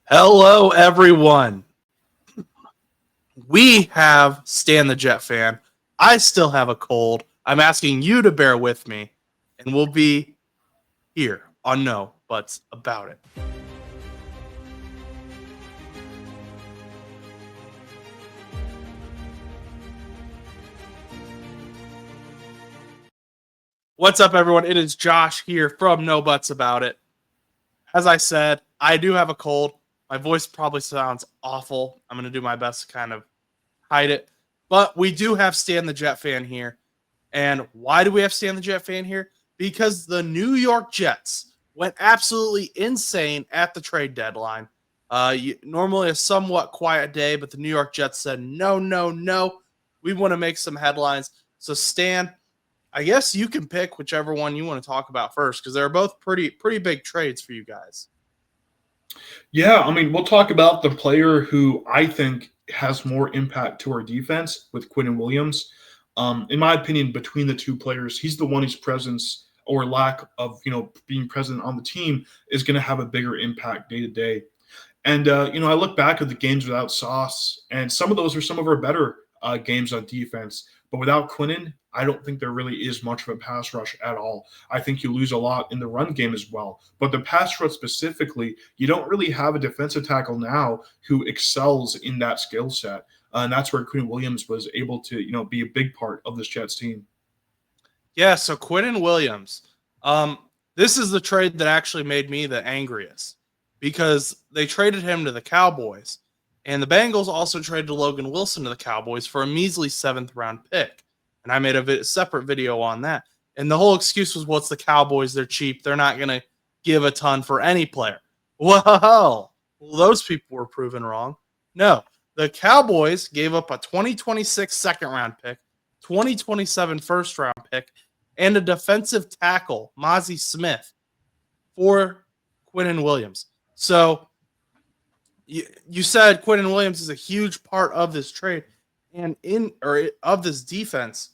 Hello, everyone. We have Stan the Jet fan. I still have a cold. I'm asking you to bear with me, and we'll be here on No Buts About It. What's up, everyone? It is Josh here from No Buts About It. As I said, I do have a cold. My voice probably sounds awful. I'm going to do my best to kind of hide it. But we do have Stan the Jet fan here. And why do we have Stan the Jet fan here? Because the New York Jets went absolutely insane at the trade deadline. Normally a somewhat quiet day, but the New York Jets said, no, no, no. We want to make some headlines. So, Stan, I guess you can pick whichever one you want to talk about first because they're both pretty big trades for you guys. Yeah, I mean, we'll talk about the player who I think has more impact to our defense with Quinnen Williams. In my opinion, between the two players, he's the one whose presence or lack of being present on the team is going to have a bigger impact day to day. And I look back at the games without Sauce, and some of those are some of our better games on defense. But without Quinnen, I don't think there really is much of a pass rush at all. I think you lose a lot in the run game as well. But the pass rush specifically, you don't really have a defensive tackle now who excels in that skill set. And that's where Quinnen Williams was able to, be a big part of this Jets team. Yeah, so Quinnen Williams. This is the trade that actually made me the angriest because they traded him to the Cowboys. And the Bengals also traded Logan Wilson to the Cowboys for a measly 7th-round pick. And I made a separate video on that. And the whole excuse was, what's the Cowboys? They're cheap. They're not going to give a ton for any player. Well, those people were proven wrong. No, the Cowboys gave up a 2026 second-round pick, 2027 first-round pick, and a defensive tackle, Mozzie Smith, for Quinnen Williams. So you said Quinnen Williams is a huge part of this trade and of this defense.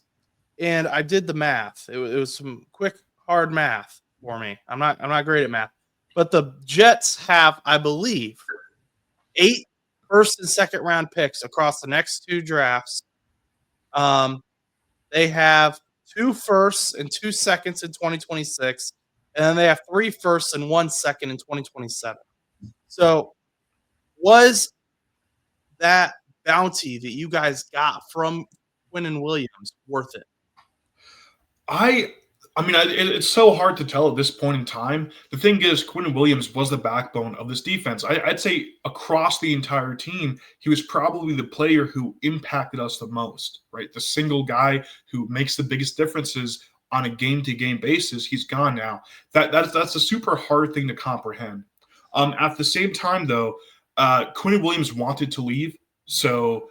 And I did the math. It was some quick, hard math for me. I'm not great at math. But the Jets have, I believe, 8 first and second round picks across the next 2 drafts. They have 2 firsts and 2 seconds in 2026, and then they have 3 firsts and 1 second in 2027. So, was that bounty that you guys got from Quinnen Williams worth it? It's so hard to tell at this point in time. The thing is, Quinnen Williams was the backbone of this defense. I'd say across the entire team, he was probably the player who impacted us the most, right? The single guy who makes the biggest differences on a game-to-game basis. He's gone now. That's a super hard thing to comprehend. At the same time, though, Quinnen Williams wanted to leave, so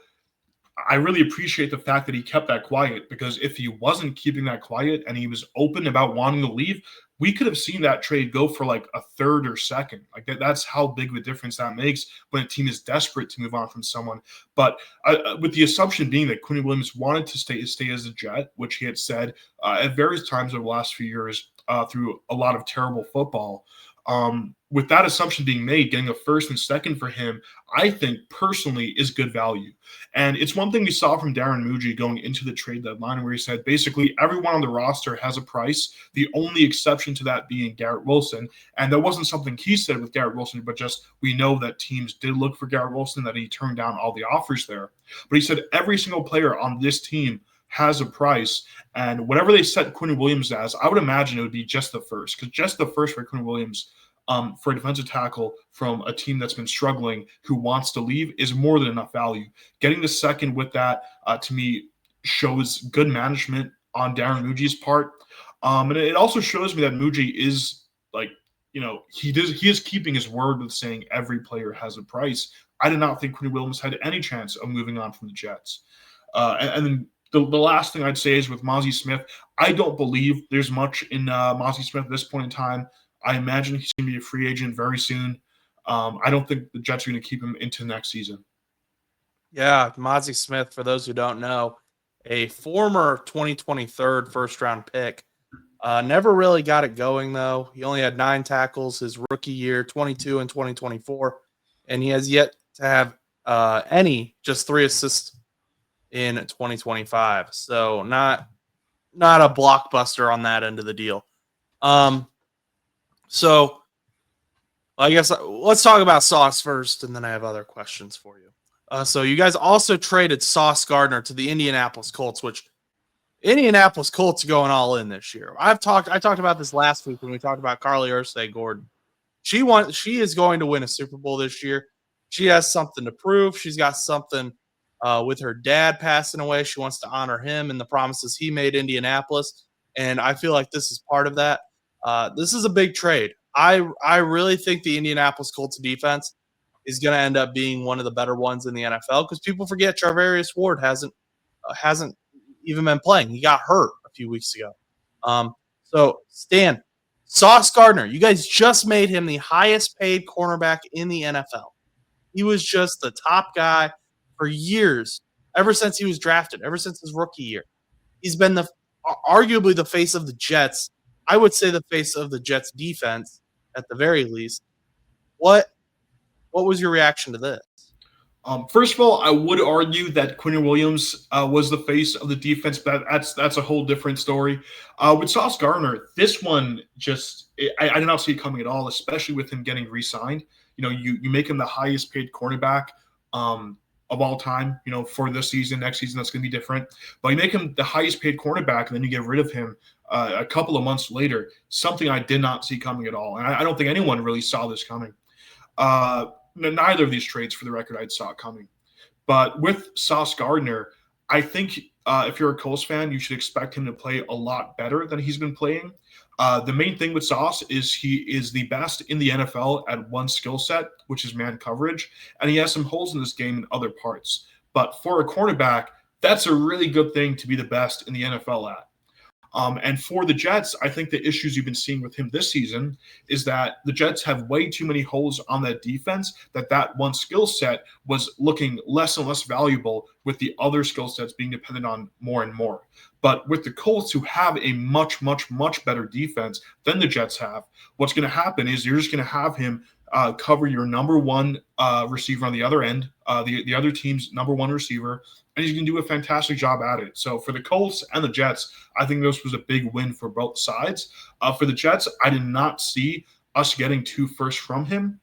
I really appreciate the fact that he kept that quiet, because if he wasn't keeping that quiet and he was open about wanting to leave, we could have seen that trade go for like a third or second. Like that's how big of a difference that makes when a team is desperate to move on from someone. But with the assumption being that Quinnen Williams wanted to stay as a Jet, which he had said at various times over the last few years through a lot of terrible football. With that assumption being made, getting a first and second for him, I think personally is good value. And it's one thing we saw from Darren Muji going into the trade deadline, where he said basically everyone on the roster has a price, the only exception to that being Garrett Wilson. And that wasn't something he said with Garrett Wilson, but just we know that teams did look for Garrett Wilson, that he turned down all the offers there. But he said every single player on this team has a price, and whatever they set Quinnen Williams as, I would imagine it would be just the first, because just the first for Quinnen Williams for a defensive tackle from a team that's been struggling who wants to leave is more than enough value. Getting the second with that, to me, shows good management on Darren Muji's part. And it also shows me that Muji is he is keeping his word with saying every player has a price. I did not think Quinnen Williams had any chance of moving on from the Jets. And then the last thing I'd say is with Mozzie Smith, I don't believe there's much in Mozzie Smith at this point in time. I imagine he's going to be a free agent very soon. I don't think the Jets are going to keep him into next season. Yeah, Mozzie Smith, for those who don't know, a former 2023 first-round pick. Never really got it going, though. He only had 9 tackles his rookie year, 22 in 2024. and he has yet to have just 3 assists in 2025. So not a blockbuster on that end of the deal. So I guess let's talk about Sauce first, and then I have other questions for you. So you guys also traded Sauce Gardner to the Indianapolis Colts, which Indianapolis Colts going all in this year. I talked about this last week when we talked about Carly Ursay-Gordon. She is going to win a Super Bowl this year. She has something to prove. She's got something with her dad passing away. She wants to honor him and the promises he made Indianapolis. And I feel like this is part of that. This is a big trade. I really think the Indianapolis Colts defense is going to end up being one of the better ones in the NFL because people forget Charvarius Ward hasn't even been playing. He got hurt a few weeks ago. So Stan, Sauce Gardner, you guys just made him the highest paid cornerback in the NFL. He was just the top guy for years, ever since he was drafted, ever since his rookie year. He's been arguably the face of the Jets. I would say the face of the Jets defense at the very least. What was your reaction to this? First of all, I would argue that Quinnen Williams was the face of the defense, but that's a whole different story. With Sauce Gardner, this one I did not see it coming at all, especially with him getting re-signed. You make him the highest paid cornerback of all time. For this season, next season that's going to be different. But you make him the highest paid cornerback, and then you get rid of him a couple of months later. Something I did not see coming at all, and I don't think anyone really saw this coming. Neither of these trades, for the record, I saw it coming. But with Sauce Gardner, I think if you're a Colts fan, you should expect him to play a lot better than he's been playing. The main thing with Sauce is he is the best in the NFL at one skill set, which is man coverage, and he has some holes in this game in other parts. But for a cornerback, that's a really good thing to be the best in the NFL at. And for the Jets, I think the issues you've been seeing with him this season is that the Jets have way too many holes on that defense, that one skill set was looking less and less valuable with the other skill sets being dependent on more and more. But with the Colts, who have a much, much, much better defense than the Jets have, what's going to happen is you're just going to have him cover your number one receiver on the other end, the other team's number one receiver, and he's going to do a fantastic job at it. So for the Colts and the Jets, I think this was a big win for both sides. For the Jets, I did not see us getting 2 firsts from him.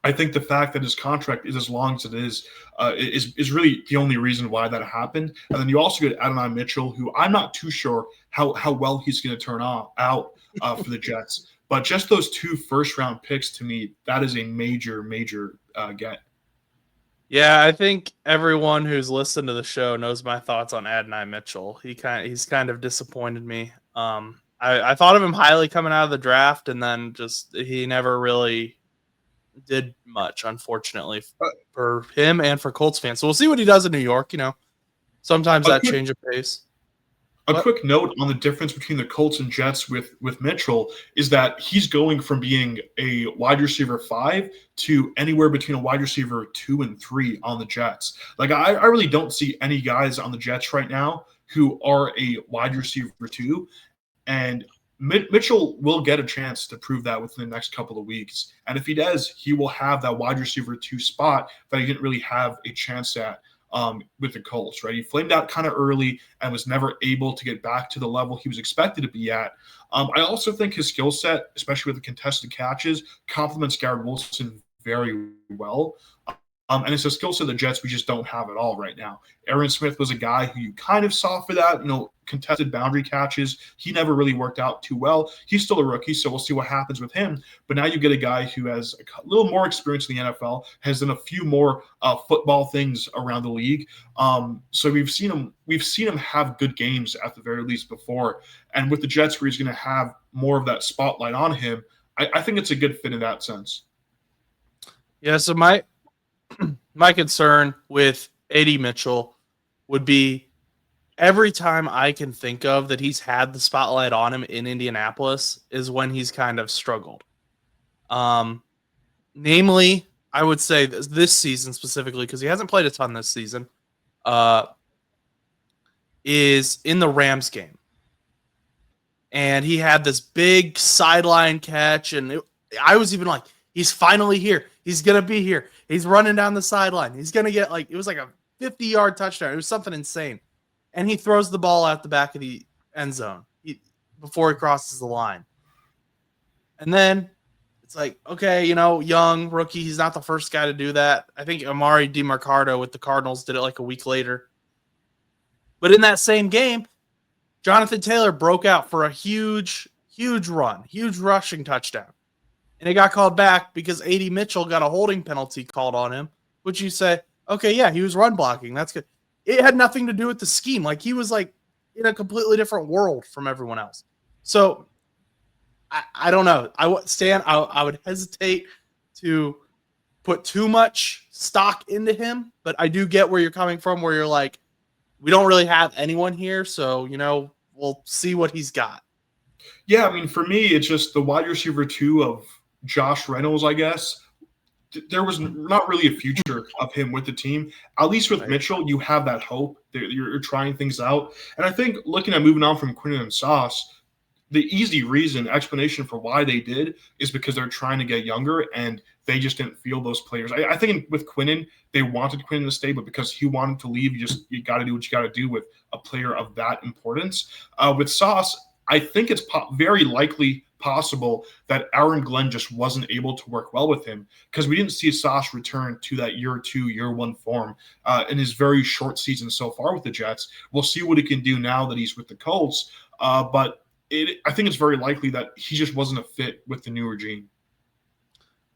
I think the fact that his contract is as long as it is really the only reason why that happened. And then you also get Adonai Mitchell, who I'm not too sure how well he's going to turn out for the Jets. But just those 2 first-round picks, to me, that is a major, major get. Yeah, I think everyone who's listened to the show knows my thoughts on Adonai Mitchell. He's kind of disappointed me. I thought of him highly coming out of the draft, and then just he never really did much, unfortunately, for him and for Colts fans. So we'll see what he does in New York. Sometimes that change of pace. A quick note on the difference between the Colts and Jets with Mitchell is that he's going from being a wide receiver 5 to anywhere between a wide receiver 2 and 3 on the Jets. Like I really don't see any guys on the Jets right now who are a wide receiver 2, and Mitchell will get a chance to prove that within the next couple of weeks. And if he does, he will have that wide receiver 2 spot that he didn't really have a chance at with the Colts, right? He flamed out kind of early and was never able to get back to the level he was expected to be at. I also think his skill set, especially with the contested catches, complements Garrett Wilson very well. And it's a skill set the Jets we just don't have at all right now. Aaron Smith was a guy who you kind of saw for that, contested boundary catches. He never really worked out too well. He's still a rookie, so we'll see what happens with him. But now you get a guy who has a little more experience in the NFL, has done a few more football things around the league. So we've seen him have good games at the very least before. And with the Jets, where he's going to have more of that spotlight on him, I think it's a good fit in that sense. Yeah. So my concern with A.D. Mitchell would be every time I can think of that he's had the spotlight on him in Indianapolis is when he's kind of struggled. Namely, I would say this season specifically, because he hasn't played a ton this season, is in the Rams game. And he had this big sideline catch, and I was even like, he's finally here. He's going to be here. He's running down the sideline. He's going to get it was like a 50-yard touchdown. It was something insane. And he throws the ball out the back of the end zone before he crosses the line. And then it's like, okay, young rookie. He's not the first guy to do that. I think Amari DiMercado with the Cardinals did it like a week later. But in that same game, Jonathan Taylor broke out for a huge run, huge rushing touchdown. And it got called back because A.D. Mitchell got a holding penalty called on him, which you say, okay, yeah, he was run blocking. That's good. It had nothing to do with the scheme. Like, he was like in a completely different world from everyone else. So I don't know. I would hesitate to put too much stock into him, but I do get where you're coming from, where you're like, we don't really have anyone here, so we'll see what he's got. Yeah, I mean, for me, it's just the wide receiver 2 of Josh Reynolds, I guess. There was not really a future of him with the team. At least with Mitchell, you have that hope that you're trying things out. And I think looking at moving on from Quinnen and Sauce, the easy explanation for why they did is because they're trying to get younger and they just didn't feel those players. I think with Quinnen, they wanted Quinnen to stay, but because he wanted to leave, you got to do what you got to do with a player of that importance. With Sauce, I think it's very likely possible that Aaron Glenn just wasn't able to work well with him because we didn't see Sauce return to that year 2, year 1 form in his very short season so far with the Jets. We'll see what he can do now that he's with the Colts. But I think it's very likely that he just wasn't a fit with the new regime.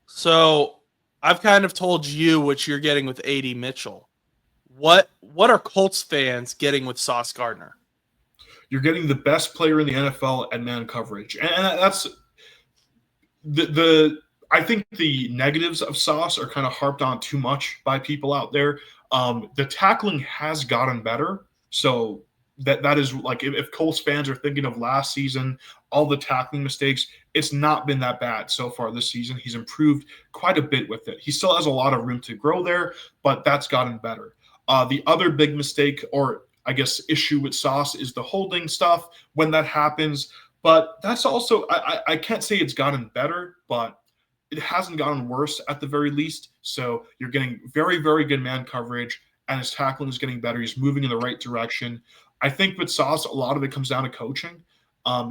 So I've kind of told you what you're getting with A.D. Mitchell. What are Colts fans getting with Sauce Gardner? You're getting the best player in the NFL at man coverage. And that's I think the negatives of Sauce are kind of harped on too much by people out there. The tackling has gotten better. So that is like, if Colts fans are thinking of last season, all the tackling mistakes, it's not been that bad so far this season. He's improved quite a bit with it. He still has a lot of room to grow there, but that's gotten better. The other big mistake, or I guess issue with Sauce, is the holding stuff when that happens. But that's also, I can't say it's gotten better, but it hasn't gotten worse at the very least. So you're getting very, very good man coverage, and his tackling is getting better. He's moving in the right direction. I think with Sauce, a lot of it comes down to coaching.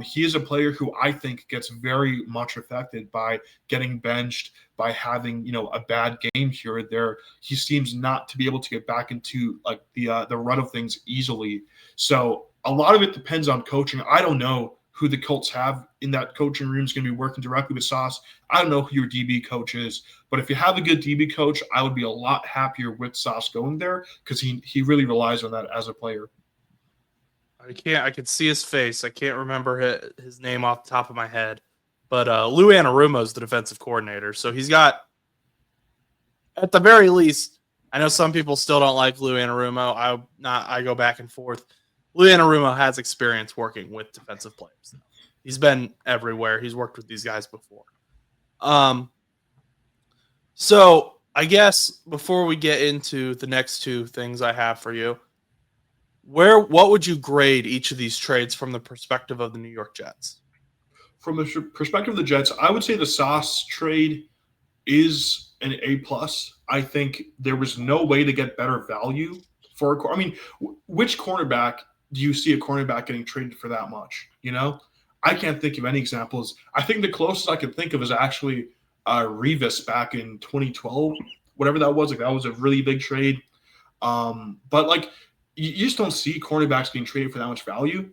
He is a player who I think gets very much affected by getting benched, by having a bad game here or there. He seems not to be able to get back into like the run of things easily. So a lot of it depends on coaching. I don't know who the Colts have in that coaching room is going to be working directly with Sauce. I don't know who your DB coach is, but if you have a good DB coach, I would be a lot happier with Sauce going there because he really relies on that as a player. I can see his face. I can't remember his name off the top of my head. But Lou Anarumo is the defensive coordinator. So he's got, at the very least, I know some people still don't like Lou Anarumo. I go back and forth. Lou Anarumo has experience working with defensive players. He's been everywhere. He's worked with these guys before. So I guess before we get into the next two things I have for you, what would you grade each of these trades from the perspective of the New York Jets? From the perspective of the Jets, I would say the Sauce trade is an A+. I think there was no way to get better value for which cornerback do you see a cornerback getting traded for that much? I can't think of any examples. I think the closest I could think of is actually Revis back in 2012, whatever that was. Like, that was a really big trade. But you just don't see cornerbacks being traded for that much value.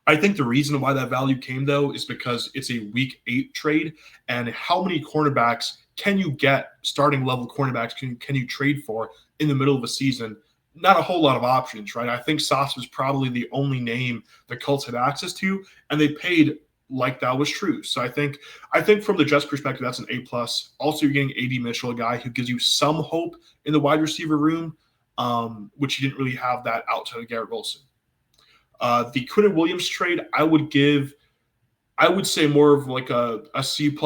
I think the reason why that value came, though, is because it's a Week 8 trade, and how many cornerbacks can you get, starting level cornerbacks, can you trade for in the middle of a season? Not a whole lot of options, right? I think Sauce was probably the only name the Colts had access to, and they paid like that was true. So I think from the Jets' perspective, that's an A+. Also, you're getting A.D. Mitchell, a guy who gives you some hope in the wide receiver room, which you didn't really have that outside of Garrett Wilson. The Quinnen Williams trade, I would say more of like a C+,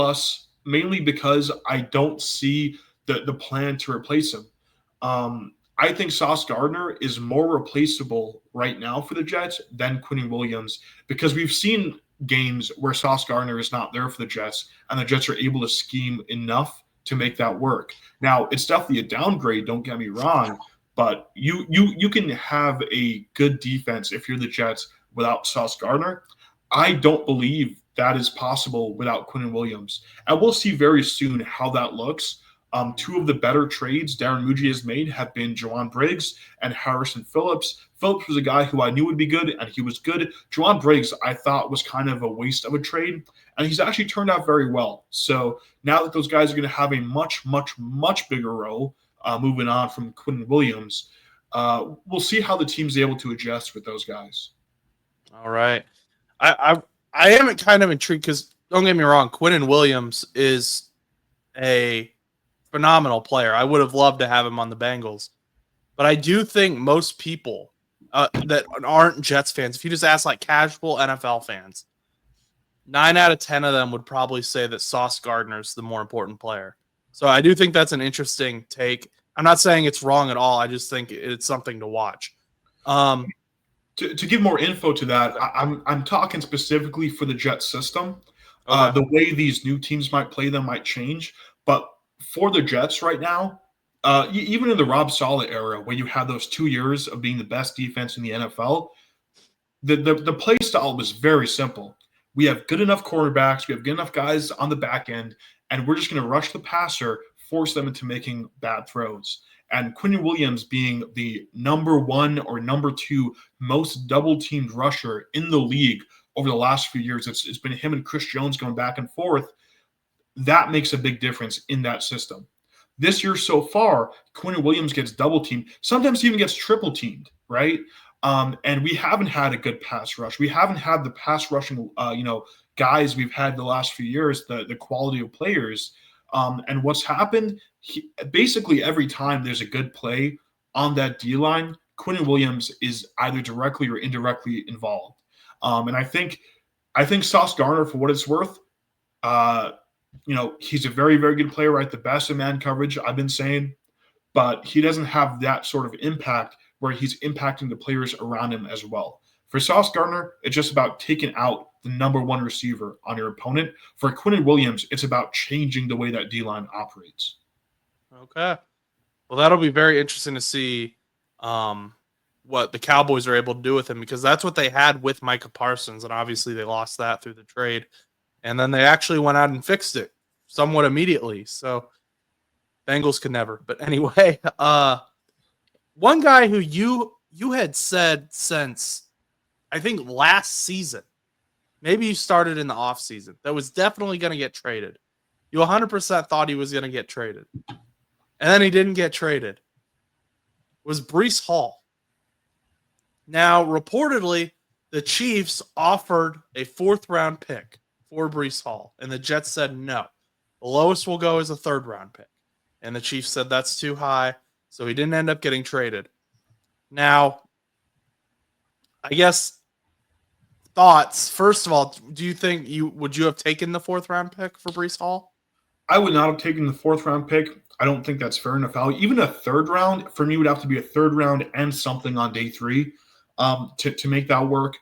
mainly because I don't see the plan to replace him. I think Sauce Gardner is more replaceable right now for the Jets than Quinnen Williams, because we've seen games where Sauce Gardner is not there for the Jets, and the Jets are able to scheme enough to make that work. Now, it's definitely a downgrade, don't get me wrong, but you can have a good defense if you're the Jets without Sauce Gardner. I don't believe that is possible without Quinnen Williams. And we'll see very soon how that looks. Two of the better trades Darren Muji has made have been Jawan Briggs and Harrison Phillips. Phillips was a guy who I knew would be good, and he was good. Jawan Briggs, I thought, was kind of a waste of a trade, and he's actually turned out very well. So now that those guys are going to have a much, much, much bigger role moving on from Quinnen Williams, we'll see how the team's able to adjust with those guys. All right. I am kind of intrigued because, don't get me wrong, Quinnen Williams is a phenomenal player. I would have loved to have him on the Bengals. But I do think most people that aren't Jets fans, if you just ask like casual NFL fans, 9 out of 10 of them would probably say that Sauce Gardner is the more important player. So I do think that's an interesting take. I'm not saying it's wrong at all. I just think it's something to watch. To give more info to that, I'm talking specifically for the Jets system. Okay. The way these new teams might play them might change, but for the Jets right now, even in the Rob Saleh era, where you had those 2 years of being the best defense in the NFL, the play style was very simple. We have good enough quarterbacks, we have good enough guys on the back end, and we're just going to rush the passer, force them into making bad throws. And Quinnen Williams being the number 1 or number 2 most double-teamed rusher in the league over the last few years, it's been him and Chris Jones going back and forth. That makes a big difference in that system. This year so far, Quinnen Williams gets double-teamed, sometimes he even gets triple-teamed, right? And we haven't had a good pass rush. We haven't had the pass rushing, guys we've had the last few years, the quality of players. And what's happened, basically every time there's a good play on that D-line, Quinnen Williams is either directly or indirectly involved. And I think Sauce Gardner, for what it's worth, he's a very, very good player, right? The best in man coverage, I've been saying, but he doesn't have that sort of impact where he's impacting the players around him as well. For Sauce Gardner, it's just about taking out the number 1 receiver on your opponent. For Quinnen Williams, it's about changing the way that D-line operates. Okay. Well, that'll be very interesting to see what the Cowboys are able to do with him, because that's what they had with Micah Parsons, and obviously they lost that through the trade. And then they actually went out and fixed it somewhat immediately. So Bengals could never. But anyway, one guy who you had said since, I think, last season, maybe you started in the offseason, that was definitely going to get traded. You 100% thought he was going to get traded. And then he didn't get traded. Was Breece Hall. Now, reportedly, the Chiefs offered a 4th-round pick for Breece Hall, and the Jets said no. The lowest we'll go is a 3rd-round pick. And the Chiefs said that's too high, so he didn't end up getting traded. Now, I guess thoughts. First of all, do you think would you have taken the 4th-round pick for Breece Hall? I would not have taken the 4th-round pick. I don't think that's fair enough value. Even a 3rd round, for me, would have to be a 3rd round and something on day 3 to make that work.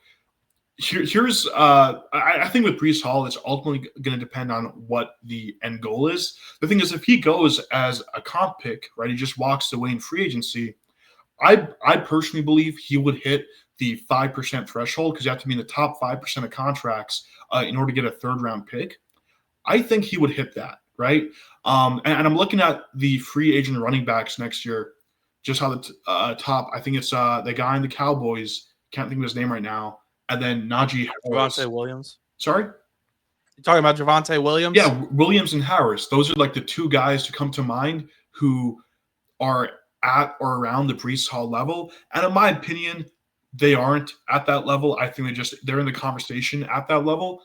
Here's I think with Breece Hall, it's ultimately going to depend on what the end goal is. The thing is, if he goes as a comp pick, right, he just walks away in free agency, I personally believe he would hit the 5% threshold, because you have to be in the top 5% of contracts in order to get a 3rd-round pick. I think he would hit that, right? And I'm looking at the free agent running backs next year, just how the top, I think it's the guy in the Cowboys, can't think of his name right now, and then Najee Harris. Javonte Williams. Sorry? You talking about Javonte Williams? Yeah, Williams and Harris. Those are like the 2 guys to come to mind who are at or around the Breece Hall level. And in my opinion, they aren't at that level. I think they're in the conversation at that level.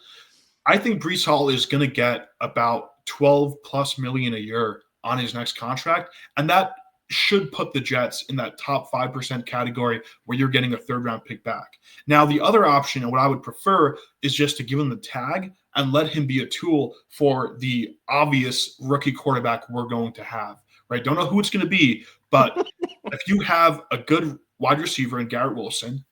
I think Breece Hall is going to get about $12+ million a year on his next contract. And that should put the Jets in that top 5% category where you're getting a 3rd-round pick back. Now, the other option, and what I would prefer, is just to give him the tag and let him be a tool for the obvious rookie quarterback we're going to have, right? Don't know who it's going to be, but if you have a good wide receiver in Garrett Wilson,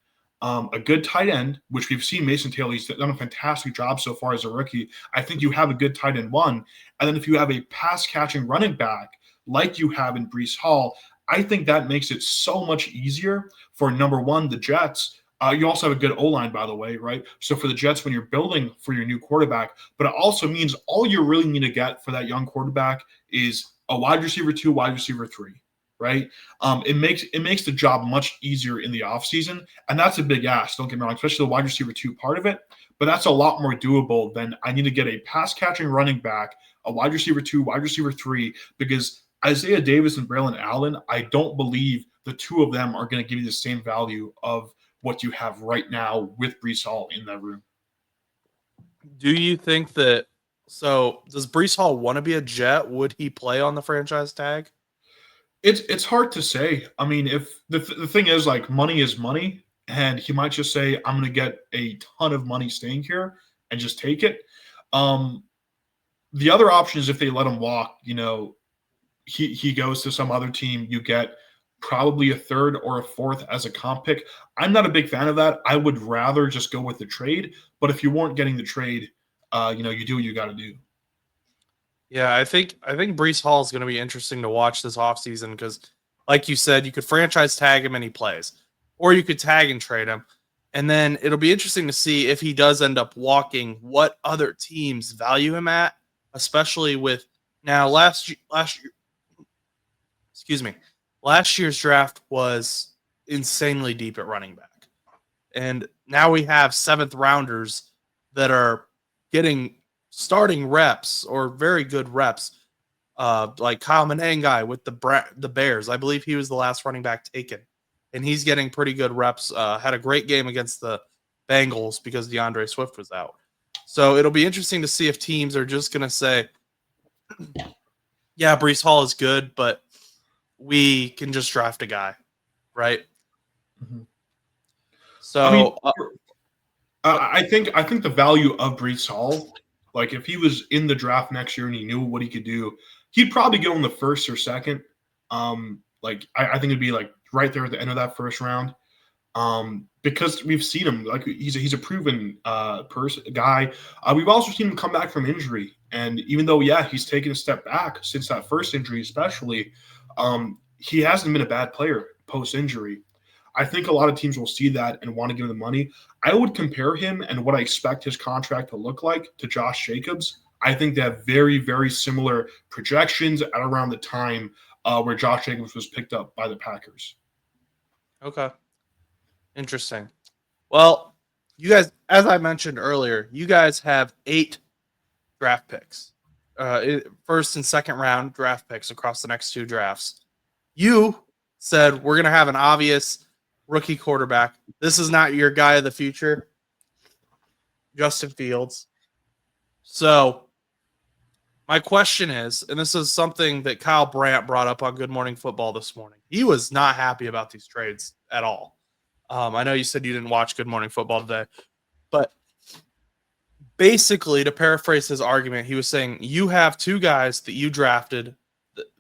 a good tight end, which we've seen Mason Taylor, he's done a fantastic job so far as a rookie. I think you have a good tight end one. And then if you have a pass catching running back like you have in Breece Hall, I think that makes it so much easier for number one, the Jets. You also have a good O-line, by the way, right? So for the Jets, when you're building for your new quarterback, but it also means all you really need to get for that young quarterback is a wide receiver 2, wide receiver 3, right? It makes the job much easier in the offseason, and that's a big ask, don't get me wrong, especially the wide receiver 2 part of it, but that's a lot more doable than I need to get a pass-catching running back, a wide receiver 2, wide receiver 3, because Isaiah Davis and Braylon Allen, I don't believe the two of them are going to give you the same value of what you have right now with Breece Hall in that room. Do you think that? So, does Breece Hall want to be a Jet? Would he play on the franchise tag? It's hard to say. I mean, if the thing is, like, money is money, and he might just say, "I'm going to get a ton of money staying here and just take it." The other option is if they let him walk. He goes to some other team. You get probably a third or a fourth as a comp pick. I'm not a big fan of that. I would rather just go with the trade. But if you weren't getting the trade, you do what you got to do. Yeah, I think Breece Hall is going to be interesting to watch this offseason because, like you said, you could franchise tag him and he plays, or you could tag and trade him. And then it'll be interesting to see if he does end up walking, what other teams value him at, especially with now last year, excuse me, last year's draft was insanely deep at running back. And now we have 7th rounders that are getting starting reps or very good reps, like Kyle Manengai with the Bears. I believe he was the last running back taken, and he's getting pretty good reps. Had a great game against the Bengals because DeAndre Swift was out. So it'll be interesting to see if teams are just going to say, yeah, Breece Hall is good, but we can just draft a guy, right? Mm-hmm. So I think the value of Breece Hall, like if he was in the draft next year and he knew what he could do, he'd probably get on the first or second. I think it'd be like right there at the end of that first round. Because we've seen him, like he's a proven guy. We've also seen him come back from injury, and even though he's taken a step back since that first injury, especially, he hasn't been a bad player post injury. I think a lot of teams will see that and want to give him the money. I would compare him and what I expect his contract to look like to Josh Jacobs. I think they have very, very similar projections at around the time where Josh Jacobs was picked up by the Packers. Okay. Interesting. Well, you guys, as I mentioned earlier, you guys have 8 draft picks, first and second round draft picks across the next 2 drafts. You said we're going to have an obvious rookie quarterback. This is not your guy of the future, Justin Fields. So my question is, and this is something that Kyle Brandt brought up on Good Morning Football this morning. He was not happy about these trades at all. I know you said you didn't watch Good Morning Football today, but basically, to paraphrase his argument, he was saying you have 2 guys that you drafted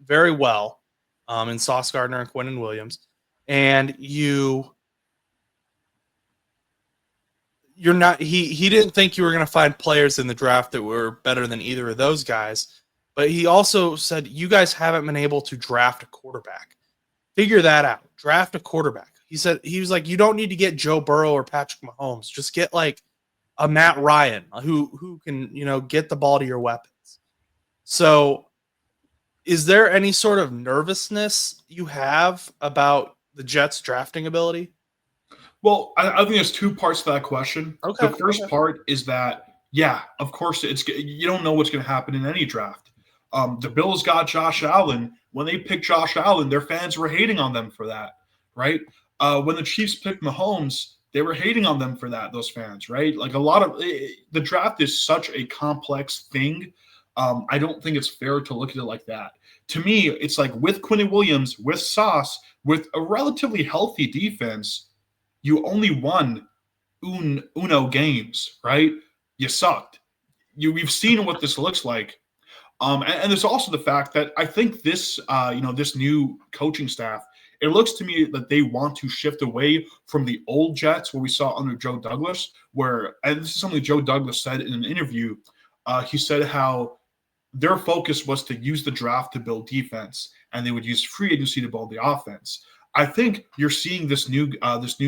very well in Sauce Gardner and Quinnen Williams, and you're not. He didn't think you were going to find players in the draft that were better than either of those guys, but he also said you guys haven't been able to draft a quarterback. Figure that out. Draft a quarterback. He was like, you don't need to get Joe Burrow or Patrick Mahomes. Just get like a Matt Ryan who can, get the ball to your weapons. So is there any sort of nervousness you have about the Jets drafting ability? Well, I think there's 2 parts to that question. Okay. The first part is that, of course, you don't know what's going to happen in any draft. The Bills got Josh Allen. When they picked Josh Allen, their fans were hating on them for that, right? When the Chiefs picked Mahomes, they were hating on them for that, those fans, right? Like a lot of the draft is such a complex thing. I don't think it's fair to look at it like that. To me, it's like with Quinnen Williams, with Sauce, with a relatively healthy defense, you only won uno games, right? You sucked. We've seen what this looks like. And there's also the fact that I think this, this new coaching staff It looks to me that they want to shift away from the old Jets, what we saw under Joe Douglas, where, and this is something Joe Douglas said in an interview. He said how their focus was to use the draft to build defense, and they would use free agency to build the offense. I think you're seeing this new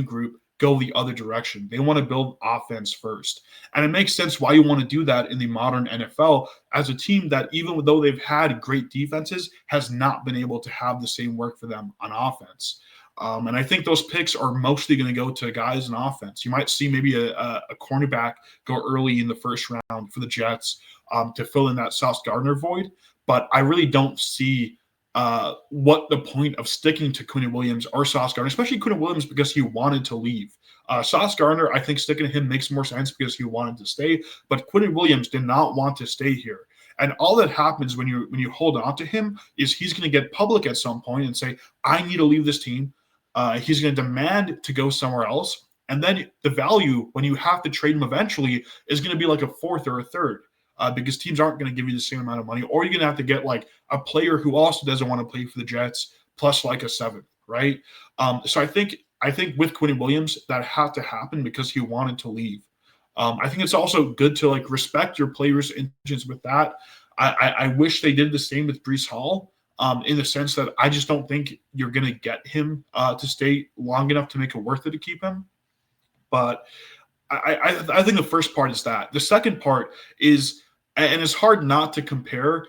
group go the other direction. They want to build offense first, and it makes sense why you want to do that in the modern NFL as a team that, even though they've had great defenses, has not been able to have the same work for them on offense. And I think those picks are mostly going to go to guys in offense. You might see maybe a cornerback go early in the first round for the Jets to fill in that Sauce Gardner void. But I really don't see what the point of sticking to Quinnen Williams or Sauce Gardner, especially Quinnen Williams, because he wanted to leave. Sauce Gardner, I think sticking to him makes more sense because he wanted to stay. But Quinnen Williams did not want to stay here. And all that happens when you hold on to him is he's going to get public at some point and say, I need to leave this team. He's going to demand to go somewhere else. And then the value, when you have to trade him eventually, is going to be like a fourth or a third because teams aren't going to give you the same amount of money. Or you're going to have to get like a player who also doesn't want to play for the Jets plus like a seventh, right? So I think with Quinnen Williams, that had to happen because he wanted to leave. I think it's also good to like respect your players' intentions with that. I wish they did the same with Breece Hall. In the sense that I just don't think you're going to get him to stay long enough to make it worth it to keep him. But I think the first part is that. The second part is, and it's hard not to compare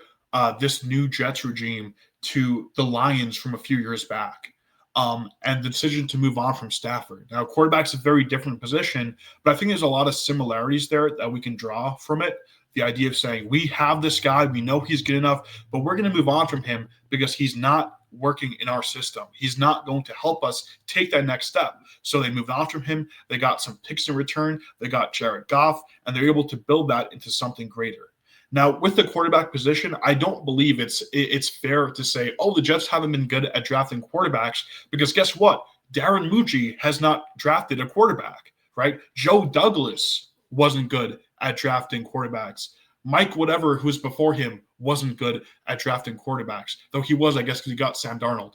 this new Jets regime to the Lions from a few years back. And the decision to move on from Stafford. Now, quarterback's a very different position, but I think there's a lot of similarities there that we can draw from it. The idea of saying, we have this guy, we know he's good enough, but we're going to move on from him because he's not working in our system. He's not going to help us take that next step. So they moved on from him. They got some picks in return. They got Jared Goff, and they're able to build that into something greater. Now, with the quarterback position, I don't believe it's fair to say, oh, the Jets haven't been good at drafting quarterbacks, because guess what? Darren Mucci has not drafted a quarterback, right? Joe Douglas wasn't good at drafting quarterbacks. Mike whatever, who was before him, wasn't good at drafting quarterbacks, though he was, I guess, because he got Sam Darnold.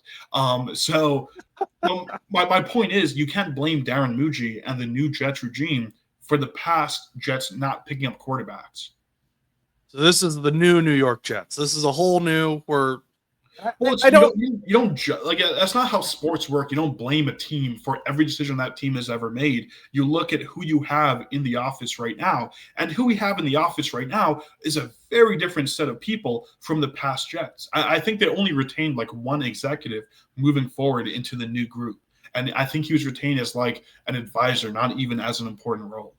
My point is, you can't blame Darren Mucci and the new Jets regime for the past Jets not picking up quarterbacks. So this is the new New York Jets. This is a whole new where well, you don't like that's not how sports work. You don't blame a team for every decision that team has ever made. You look at who you have in the office right now, and who we have in the office right now is a very different set of people from the past Jets. I think they only retained like one executive moving forward into the new group, and I think he was retained as like an advisor, not even as an important role.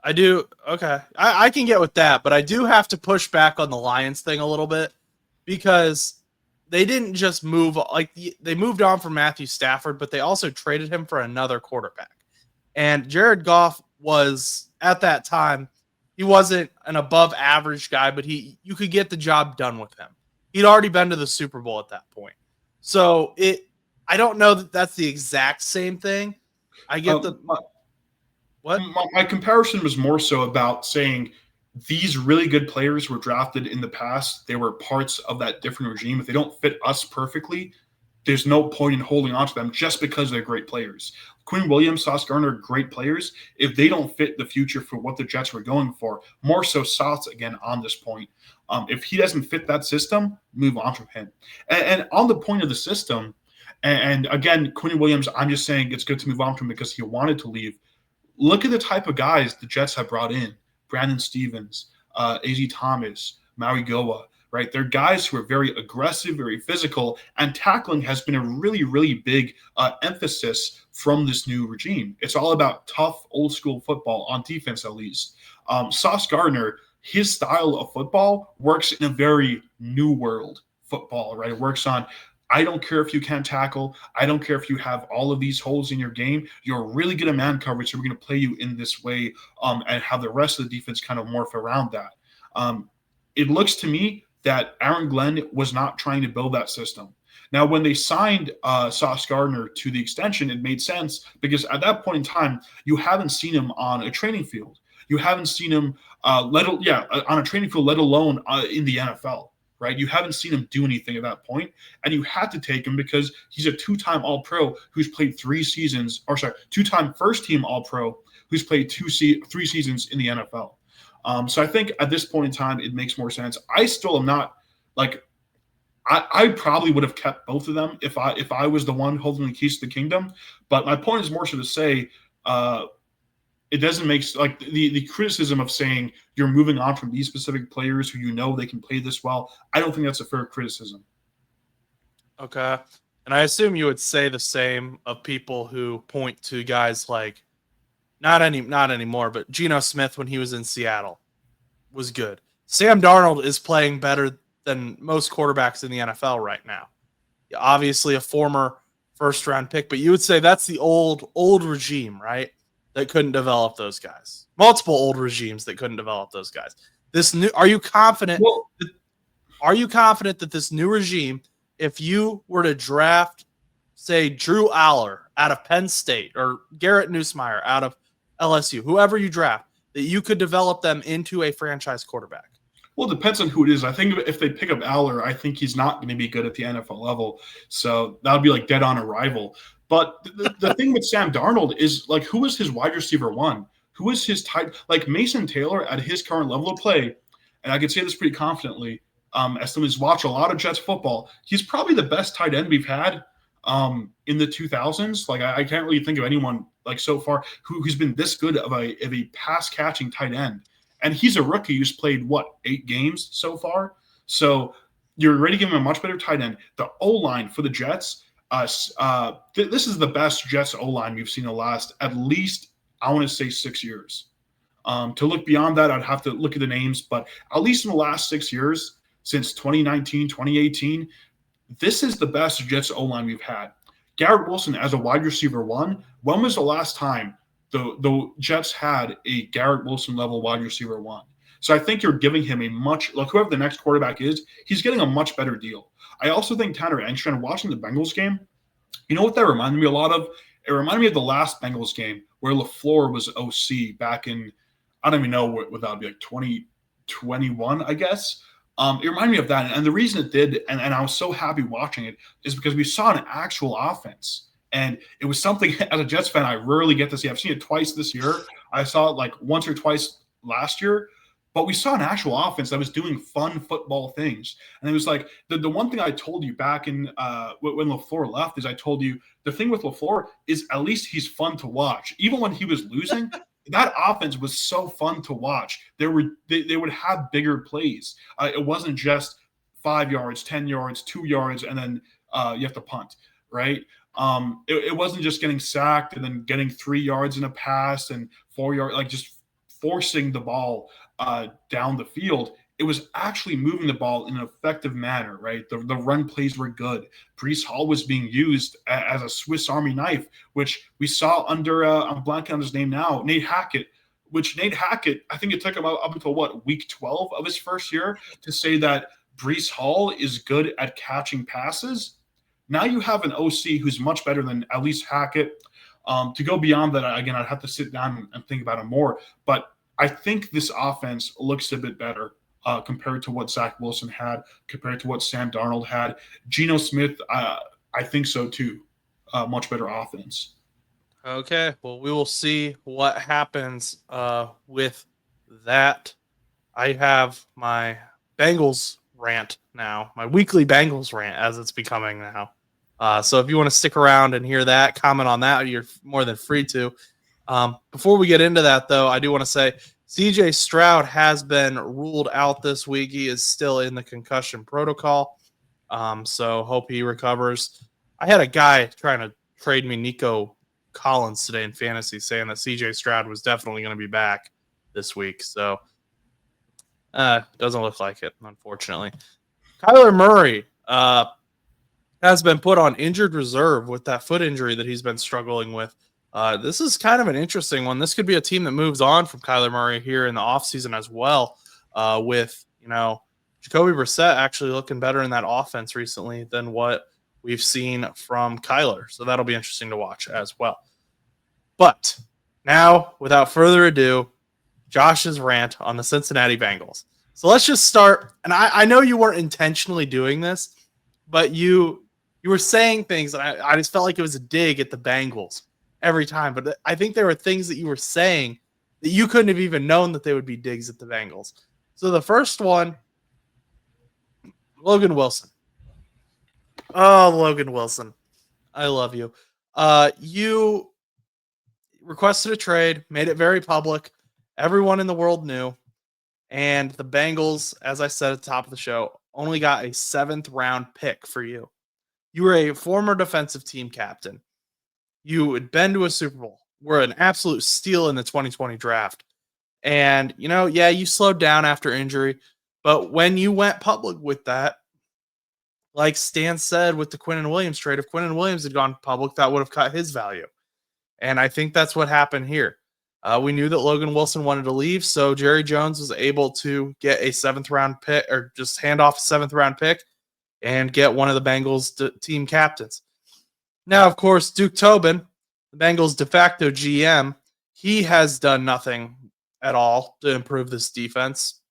I do. Okay. I can get with that, but I do have to push back on the Lions thing a little bit because they didn't just move, like they moved on from Matthew Stafford, but they also traded him for another quarterback. And Jared Goff was, at that time, he wasn't an above average guy, but you could get the job done with him. He'd already been to the Super Bowl at that point. So I don't know that that's the exact same thing. I get what? My comparison was more so about saying these really good players were drafted in the past. They were parts of that different regime. If they don't fit us perfectly, there's no point in holding on to them just because they're great players. Quinnen Williams, Sauce Gardner, great players. If they don't fit the future for what the Jets were going for, more so Sauce again on this point. If he doesn't fit that system, move on from him. And on the point of the system, and again, Quinnen Williams, I'm just saying it's good to move on from him because he wanted to leave. Look at the type of guys the Jets have brought in. Brandon Stevens, A.Z. Thomas, Maui Goa, right? They're guys who are very aggressive, very physical, and tackling has been a really, really big emphasis from this new regime. It's all about tough, old-school football, on defense at least. Sauce Gardner, his style of football works in a very new world football, right? It works on, I don't care if you can't tackle. I don't care if you have all of these holes in your game. You're really good at man coverage, so we're going to play you in this way and have the rest of the defense kind of morph around that. It looks to me that Aaron Glenn was not trying to build that system. Now, when they signed Sauce Gardner to the extension, it made sense because at that point in time, you haven't seen him on a training field. You haven't seen him on a training field, let alone in the NFL. right? You haven't seen him do anything at that point, and you had to take him because he's a two-time All-Pro who's played 3 seasons, or sorry, two-time first-team All-Pro who's played 3 seasons in the NFL. So I think at this point in time, it makes more sense. I still am not like I probably would have kept both of them if I was the one holding the keys to the kingdom. But my point is more so to say it doesn't make like the criticism of saying you're moving on from these specific players who you know they can play this well. I don't think that's a fair criticism. Okay. And I assume you would say the same of people who point to guys like not anymore, but Geno Smith when he was in Seattle was good. Sam Darnold is playing better than most quarterbacks in the NFL right now. Obviously a former first round pick, but you would say that's the old regime, right? That couldn't develop those guys. Multiple old regimes that couldn't develop those guys. Are you confident? Well, are you confident that this new regime, if you were to draft, say, Drew Aller out of Penn State or Garrett Nussmeier out of LSU, whoever you draft, that you could develop them into a franchise quarterback? Well, it depends on who it is. I think if they pick up Aller, I think he's not going to be good at the NFL level. So that would be like dead on arrival. But the thing with Sam Darnold is like, who is his wide receiver one? Who is his tight? Like Mason Taylor at his current level of play, and I can say this pretty confidently, as someone who's watched a lot of Jets football, he's probably the best tight end we've had in the 2000s. Like I can't really think of anyone like so far who's been this good of a pass catching tight end. And he's a rookie who's played, 8 games so far? So you're ready to give him a much better tight end. The O-line for the Jets, this is the best Jets O-line we've seen in the last at least, I want to say, 6 years. To look beyond that, I'd have to look at the names. But at least in the last 6 years, since 2019, 2018, this is the best Jets O-line we've had. Garrett Wilson as a wide receiver one, when was the last time the Jets had a Garrett Wilson level wide receiver one? So I think you're giving him a much, like whoever the next quarterback is, he's getting a much better deal. I also think Tanner Engstrand, watching the Bengals game, you know what that reminded me a lot of? It reminded me of the last Bengals game where LaFleur was OC back in, I don't even know what that would be, like 2021, I guess. It reminded me of that. And the reason it did, and I was so happy watching it, is because we saw an actual offense. And it was something, as a Jets fan, I rarely get to see. I've seen it twice this year. I saw it like once or twice last year. But we saw an actual offense that was doing fun football things. And it was like the one thing I told you back in when LaFleur left is I told you the thing with LaFleur is at least he's fun to watch. Even when he was losing, that offense was so fun to watch. They would have bigger plays. It wasn't just 5 yards, 10 yards, 2 yards, and then you have to punt, right? It wasn't just getting sacked and then getting 3 yards in a pass and 4 yards, like just forcing the ball down the field. It was actually moving the ball in an effective manner, right? The run plays were good. Breece Hall was being used as a Swiss Army knife, which we saw under, I'm blanking on his name now, Nate Hackett, I think it took him up until week 12 of his first year to say that Breece Hall is good at catching passes. Now you have an OC who's much better than at least Hackett. To go beyond that, again, I'd have to sit down and think about it more. But I think this offense looks a bit better compared to what Zach Wilson had, compared to what Sam Darnold had. Geno Smith, I think so too. Much better offense. Okay, well, we will see what happens with that. I have my Bengals rant now, my weekly Bengals rant as it's becoming now. So if you want to stick around and hear that, comment on that, you're more than free to. Before we get into that, though, I do want to say CJ Stroud has been ruled out this week. He is still in the concussion protocol. So hope he recovers. I had a guy trying to trade me Nico Collins today in fantasy saying that CJ Stroud was definitely going to be back this week. So doesn't look like it, unfortunately. Kyler Murray has been put on injured reserve with that foot injury that he's been struggling with. This is kind of an interesting one. This could be a team that moves on from Kyler Murray here in the offseason as well, with, Jacoby Brissett actually looking better in that offense recently than what we've seen from Kyler. So that'll be interesting to watch as well. But now, without further ado, Josh's rant on the Cincinnati Bengals. So let's just start. And I know you weren't intentionally doing this, but you were saying things, and I just felt like it was a dig at the Bengals every time. But I think there were things that you were saying that you couldn't have even known that they would be digs at the Bengals. So the first one, Logan Wilson. Oh, Logan Wilson. I love you. You requested a trade, made it very public. Everyone in the world knew. And the Bengals, as I said at the top of the show, only got a 7th round pick for you. You were a former defensive team captain. You had been to a Super Bowl. Were an absolute steal in the 2020 draft. And, yeah, you slowed down after injury. But when you went public with that, like Stan said with the Quinnen Williams trade, if Quinnen Williams had gone public, that would have cut his value. And I think that's what happened here. We knew that Logan Wilson wanted to leave, so Jerry Jones was able to get a 7th round pick, or just hand off a 7th round pick and get one of the Bengals team captains. Now, of course, Duke Tobin, the Bengals de facto GM, he has done nothing at all to improve this defense.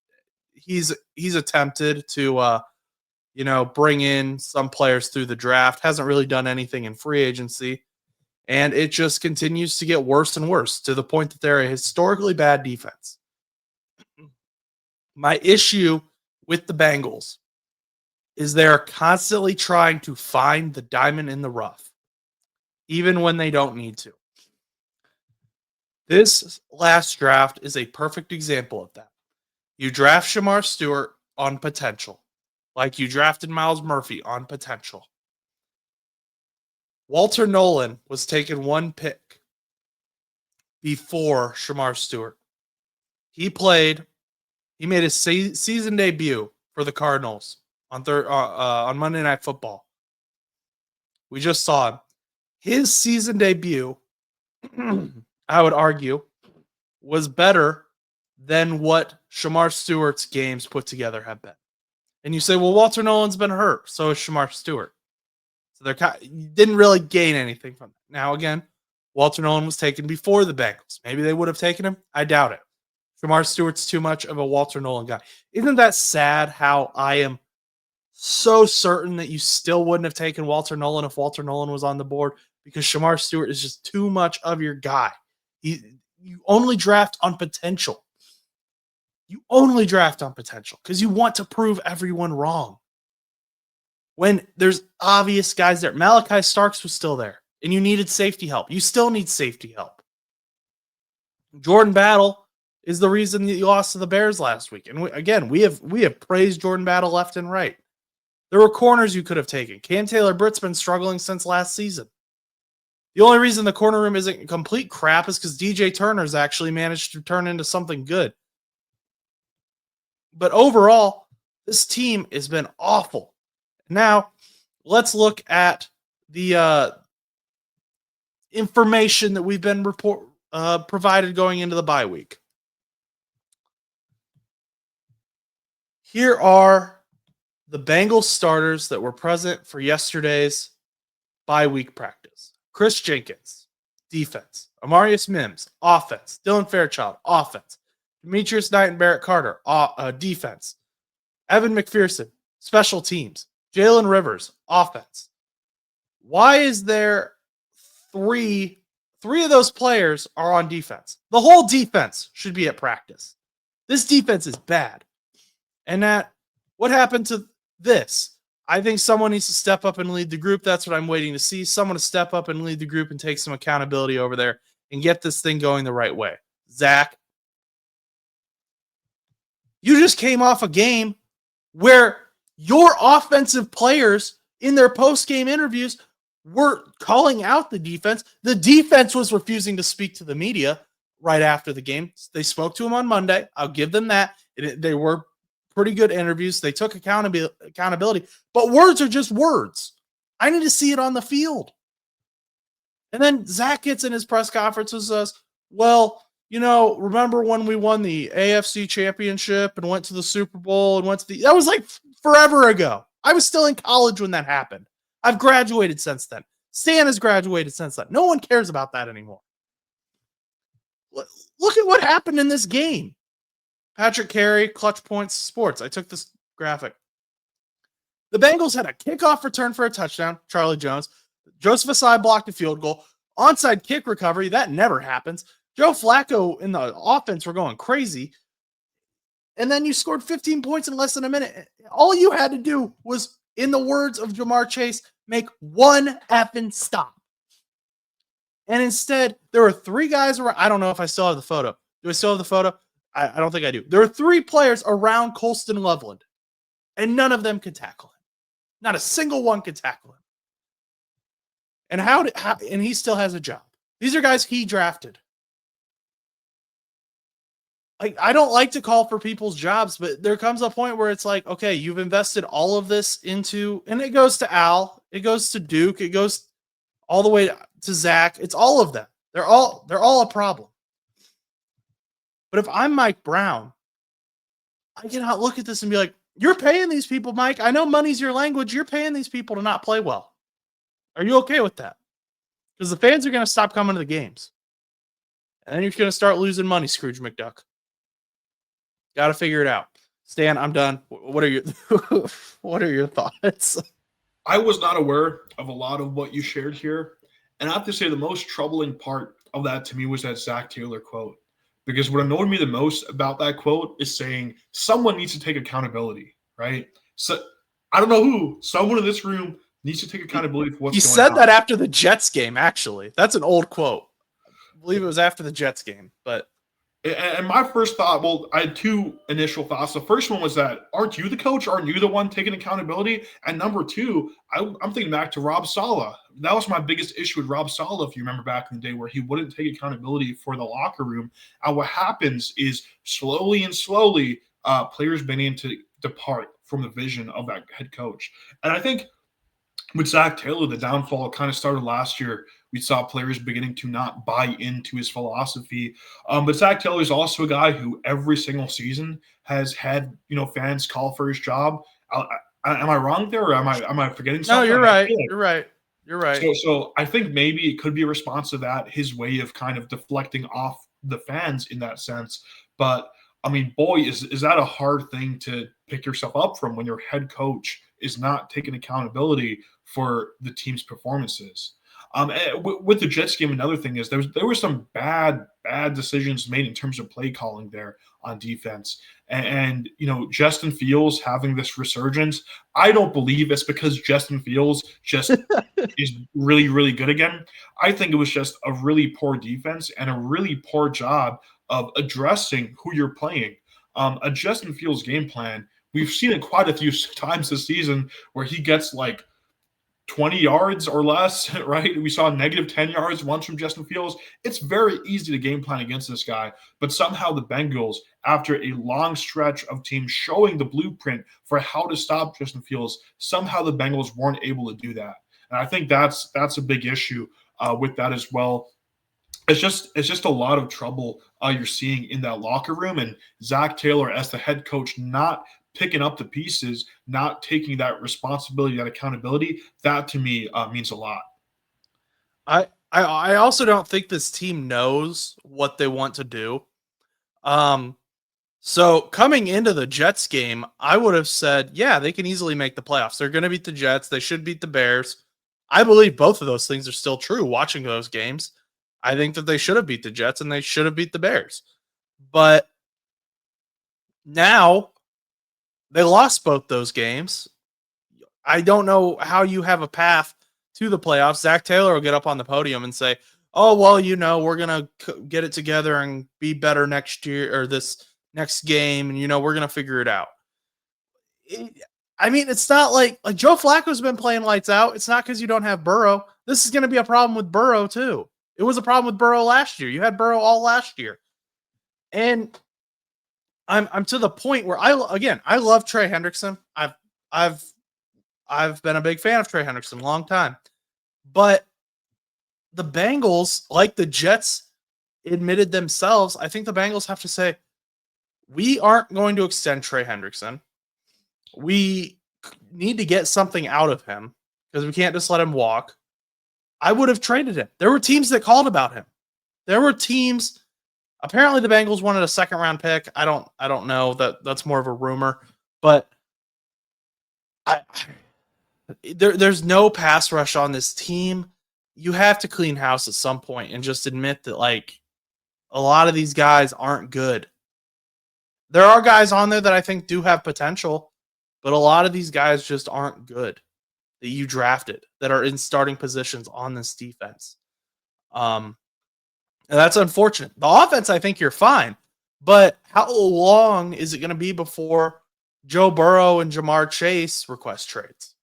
He's attempted to bring in some players through the draft, hasn't really done anything in free agency. And it just continues to get worse and worse to the point that they're a historically bad defense. My issue with the Bengals is they're constantly trying to find the diamond in the rough, even when they don't need to. This last draft is a perfect example of that. You draft Shamar Stewart on potential, like you drafted Miles Murphy on potential. Walter Nolan was taken 1 pick before Shamar Stewart. He made his season debut for the Cardinals on Monday Night Football. We just saw him. His season debut, I would argue, was better than what Shamar Stewart's games put together have been. And you say, well, Walter Nolan's been hurt, so is Shamar Stewart. So you didn't really gain anything from that. Now, again, Walter Nolan was taken before the Bengals. Maybe they would have taken him. I doubt it. Shamar Stewart's too much of a Walter Nolan guy. Isn't that sad how I am so certain that you still wouldn't have taken Walter Nolan if Walter Nolan was on the board, because Shamar Stewart is just too much of your guy. You only draft on potential. You only draft on potential because you want to prove everyone wrong. When there's obvious guys there. Malachi Starks was still there, and you needed safety help. You still need safety help. Jordan Battle is the reason that you lost to the Bears last week. And we have praised Jordan Battle left and right. There were corners you could have taken. Cam Taylor-Britt's been struggling since last season. The only reason the corner room isn't complete crap is because DJ Turner's actually managed to turn into something good. But overall, this team has been awful. Now, let's look at the information that we've been provided going into the bye week. Here are the Bengals starters that were present for yesterday's bye week practice. Chris Jenkins, defense. Amarius Mims, offense. Dylan Fairchild, offense. Demetrius Knight and Barrett Carter, defense. Evan McPherson, special teams. Jalen Rivers, offense. Why is there three of those players are on defense? The whole defense should be at practice. This defense is bad. And what happened to this? I think someone needs to step up and lead the group. That's what I'm waiting to see. Someone to step up and lead the group and take some accountability over there and get this thing going the right way. Zach, you just came off a game where your offensive players in their post-game interviews were calling out the defense. The defense was refusing to speak to the media right after the game. They spoke to him on Monday. I'll give them that. They were pretty good interviews. They took accountability. But words are just words. I need to see it on the field. And then Zach gets in his press conference and says, well, remember when we won the AFC championship and went to the Super Bowl and that was like forever ago. I was still in college when that happened. I've graduated since then. Stan has graduated since then. No one cares about that anymore. Look at what happened in this game. Patrick Carey, clutch points, sports. I took this graphic. The Bengals had a kickoff return for a touchdown, Charlie Jones. Joseph Asai blocked a field goal. Onside kick recovery, that never happens. Joe Flacco and the offense were going crazy. And then you scored 15 points in less than a minute. All you had to do was, in the words of Jamar Chase, make one effing stop. And instead, there were 3 guys around. I don't know if I still have the photo. Do I still have the photo? I don't think I do. There are 3 players around Colston Loveland, and none of them could tackle him. Not a single one could tackle him. And and he still has a job. These are guys he drafted. I don't like to call for people's jobs, but there comes a point where it's like, okay, you've invested all of this into, and it goes to Al, it goes to Duke, it goes all the way to Zach. It's all of them. They're all a problem. But if I'm Mike Brown, I cannot look at this and be like, you're paying these people, Mike. I know money's your language. You're paying these people to not play well. Are you okay with that? Because the fans are going to stop coming to the games. And then you're going to start losing money, Scrooge McDuck. Got to figure it out. Stan, I'm done. What are your thoughts? I was not aware of a lot of what you shared here. And I have to say the most troubling part of that to me was that Zach Taylor quote. Because what annoyed me the most about that quote is saying someone needs to take accountability, right? So I don't know who. Someone in this room needs to take accountability for what's going on. He said that after the Jets game, actually. That's an old quote. I believe it was after the Jets game, but and my first thought, well, I had 2 initial thoughts. The first one was that, aren't you the coach? Aren't you the one taking accountability? And number 2, I'm thinking back to Rob Saleh. That was my biggest issue with Rob Saleh, if you remember back in the day, where he wouldn't take accountability for the locker room. And what happens is slowly, players beginning to depart from the vision of that head coach. And I think with Zach Taylor, the downfall kind of started last year. We saw players beginning to not buy into his philosophy. But Zach Taylor is also a guy who every single season has had, fans call for his job. Am I wrong there, or am I forgetting something? No, you're right. You're right. So I think maybe it could be a response to that, his way of kind of deflecting off the fans in that sense. But I mean, boy, is that a hard thing to pick yourself up from when your head coach is not taking accountability for the team's performances. With the Jets game, another thing is there were some bad decisions made in terms of play calling there on defense. And Justin Fields having this resurgence, I don't believe it's because Justin Fields just is really, really good again. I think it was just a really poor defense and a really poor job of addressing who you're playing. A Justin Fields game plan, we've seen it quite a few times this season where he gets like 20 yards or less, right? We saw negative 10 yards once from Justin Fields. It's very easy to game plan against this guy, but somehow the Bengals, after a long stretch of teams showing the blueprint for how to stop Justin Fields, somehow the Bengals weren't able to do that. And I think that's a big issue with that as well. It's just a lot of trouble you're seeing in that locker room, and Zach Taylor as the head coach not picking up the pieces, not taking that responsibility, that accountability, that to me means a lot. I also don't think this team knows what they want to do. So coming into the Jets game, I would have said, yeah, they can easily make the playoffs. They're going to beat the Jets. They should beat the Bears. I believe both of those things are still true watching those games. I think that they should have beat the Jets and they should have beat the Bears. But now they lost both those games. I don't know how you have a path to the playoffs. Zach Taylor will get up on the podium and say, oh, well, we're going to get it together and be better next year or this next game. And, we're going to figure it out. It's not like Joe Flacco's been playing lights out. It's not because you don't have Burrow. This is going to be a problem with Burrow too. It was a problem with Burrow last year. You had Burrow all last year. And I'm to the point where I love Trey Hendrickson. I've been a big fan of Trey Hendrickson a long time. But the Bengals, like the Jets admitted themselves, I think the Bengals have to say, we aren't going to extend Trey Hendrickson. We need to get something out of him because we can't just let him walk. I would have traded him. There were teams that called about him. There were teams Apparently, the Bengals wanted a second-round pick. I don't know. That's more of a rumor. But there's no pass rush on this team. You have to clean house at some point and just admit that, like, a lot of these guys aren't good. There are guys on there that I think do have potential, but a lot of these guys just aren't good that you drafted that are in starting positions on this defense. And that's unfortunate. The offense, I think you're fine, but how long is it going to be before Joe Burrow and Jamar Chase request trades?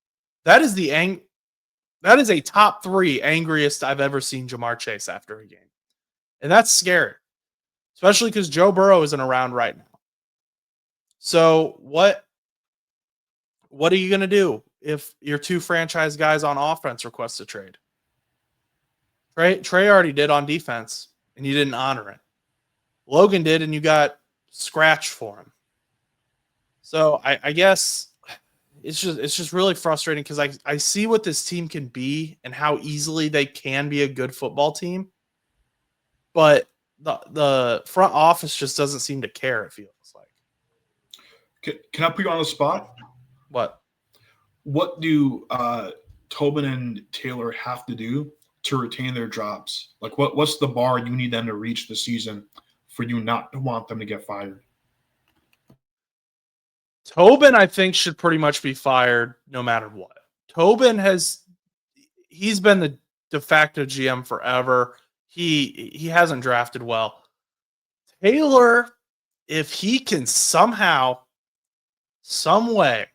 That is that is a top 3 angriest I've ever seen Jamar Chase after a game. And that's scary, especially because Joe Burrow isn't around right now. So what are you going to do if your 2 franchise guys on offense request a trade? Trey already did on defense, and you didn't honor it. Logan did, and you got scratched for him. So I guess it's just really frustrating because I see what this team can be and how easily they can be a good football team, but the front office just doesn't seem to care, it feels like. Can I put you on the spot? What? What do Tobin and Taylor have to do to retain their jobs? Like, what's the bar you need them to reach this season for you not to want them to get fired? Tobin, I think, should pretty much be fired no matter what. Tobin he's been the de facto GM forever. He hasn't drafted well. Taylor, if he can somehow, some way,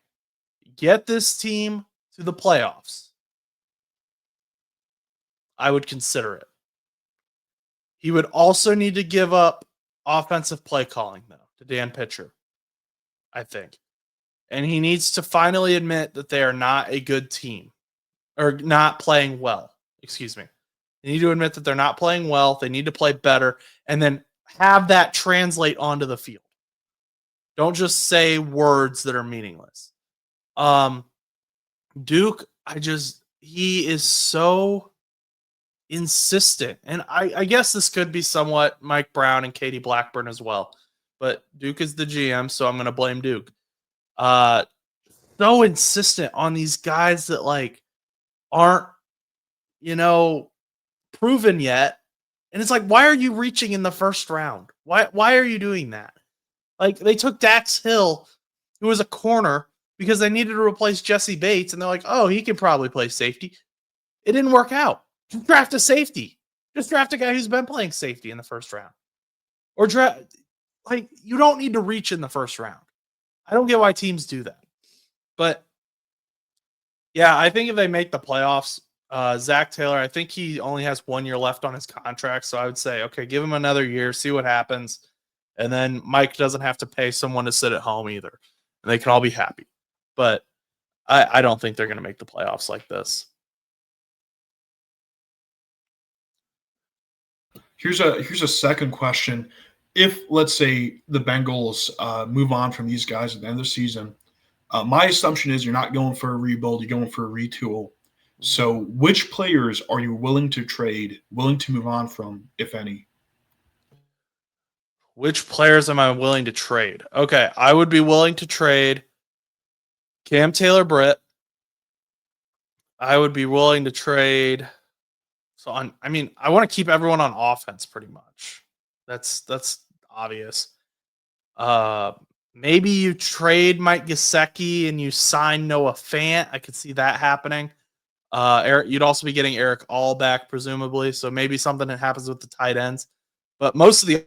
get this team to the playoffs, I would consider it. He would also need to give up offensive play calling, though, to Dan Pitcher, I think. And he needs to finally admit that they are not a good team or not playing well. Excuse me. They need to admit that they're not playing well. They need to play better and then have that translate onto the field. Don't just say words that are meaningless. Duke, he is so insistent. And I guess this could be somewhat Mike Brown and Katie Blackburn as well. But Duke is the GM, so I'm going to blame Duke. So insistent on these guys that, like, aren't, proven yet. And it's like, why are you reaching in the first round? Why are you doing that? Like, they took Dax Hill, who was a corner, because they needed to replace Jesse Bates, and they're like, oh, he can probably play safety. It didn't work out. Just draft a safety. Just draft a guy who's been playing safety in the first round. Or you don't need to reach in the first round. I don't get why teams do that. But, yeah, I think if they make the playoffs, Zach Taylor, I think he only has 1 year left on his contract. So I would say, okay, give him another year, see what happens. And then Mike doesn't have to pay someone to sit at home either. And they can all be happy. But I don't think they're going to make the playoffs like this. Here's a second question. If, let's say, the Bengals move on from these guys at the end of the season, my assumption is you're not going for a rebuild, you're going for a retool. So which players are you willing to trade, willing to move on from, if any? Which players am I willing to trade? Okay, I would be willing to trade Cam Taylor-Britt. I would be willing to trade. I want to keep everyone on offense pretty much. That's obvious. Maybe you trade Mike Gesicki and you sign Noah Fant. I could see that happening. You'd also be getting Eric All back, presumably. So maybe something that happens with the tight ends. But most of the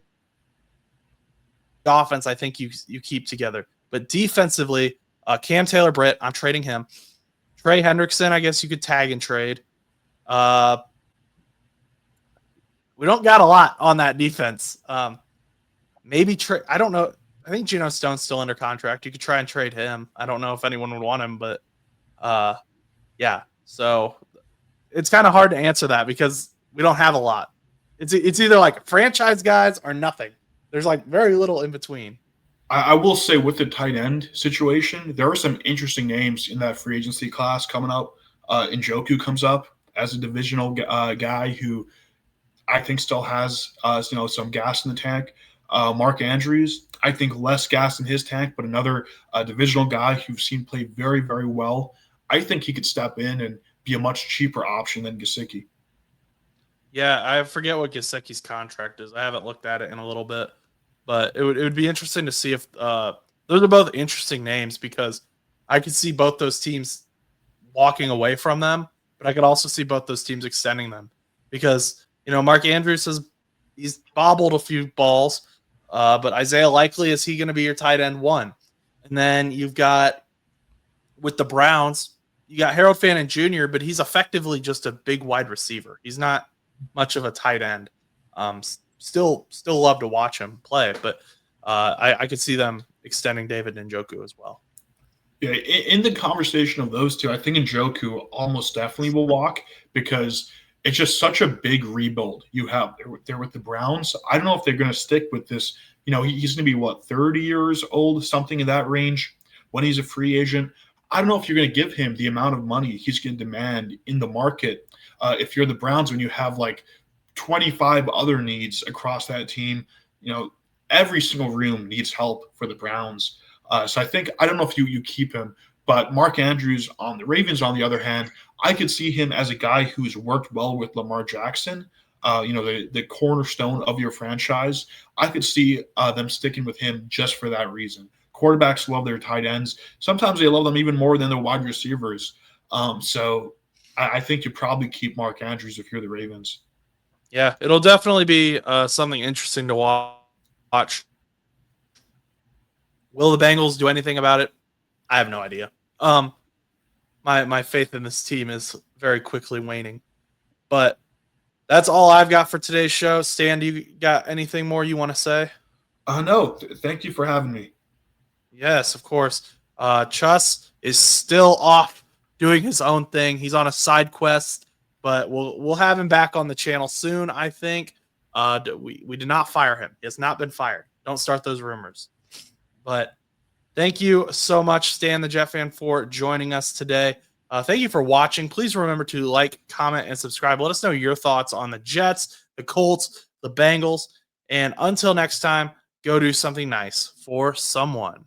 offense, I think you keep together. But defensively, Cam Taylor-Britt, I'm trading him. Trey Hendrickson, I guess you could tag and trade. We don't got a lot on that defense. Maybe trade. I don't know. I think Geno Stone's still under contract. You could try and trade him. I don't know if anyone would want him, but yeah. So it's kind of hard to answer that because we don't have a lot. It's either like franchise guys or nothing. There's like very little in between. I will say with the tight end situation, there are some interesting names in that free agency class coming up. Njoku comes up as a divisional guy who I think still has some gas in the tank. Mark Andrews, I think less gas in his tank, but another divisional guy who've seen play very, very well. I think he could step in and be a much cheaper option than Gesicki. Yeah, I forget what Gesicki's contract is. I haven't looked at it in a little bit, but it would be interesting to see if those are both interesting names because I could see both those teams walking away from them, but I could also see both those teams extending them because Mark Andrews he's bobbled a few balls, but Isaiah Likely, is he going to be your tight end one? And then you've got with the Browns, you got Harold Fannin Jr., but he's effectively just a big wide receiver. He's not much of a tight end. Still love to watch him play, but I could see them extending David Njoku as well. Yeah, in the conversation of those two, I think Njoku almost definitely will walk because it's just such a big rebuild you have there with the Browns. I don't know if they're going to stick with this. He's going to be 30 years old, something in that range when he's a free agent. I don't know if you're going to give him the amount of money he's going to demand in the market. If you're the Browns, when you have 25 other needs across that team, every single room needs help for the Browns. So I don't know if you keep him, but Mark Andrews on the Ravens, on the other hand, I could see him as a guy who's worked well with Lamar Jackson, the cornerstone of your franchise. I could see them sticking with him just for that reason. Quarterbacks love their tight ends. Sometimes they love them even more than the wide receivers. So I think you probably keep Mark Andrews if you're the Ravens. Yeah, it'll definitely be something interesting to watch. Will the Bengals do anything about it? I have no idea. My faith in this team is very quickly waning. But that's all I've got for today's show. Stan, do you got anything more you want to say? No, thank you for having me. Yes, of course. Chus is still off doing his own thing. He's on a side quest, but we'll have him back on the channel soon, I think. We did not fire him. He has not been fired. Don't start those rumors. But thank you so much, Stan the Jet Fan, for joining us today. Thank you for watching. Please remember to like, comment, and subscribe. Let us know your thoughts on the Jets, the Colts, the Bengals. And until next time, go do something nice for someone.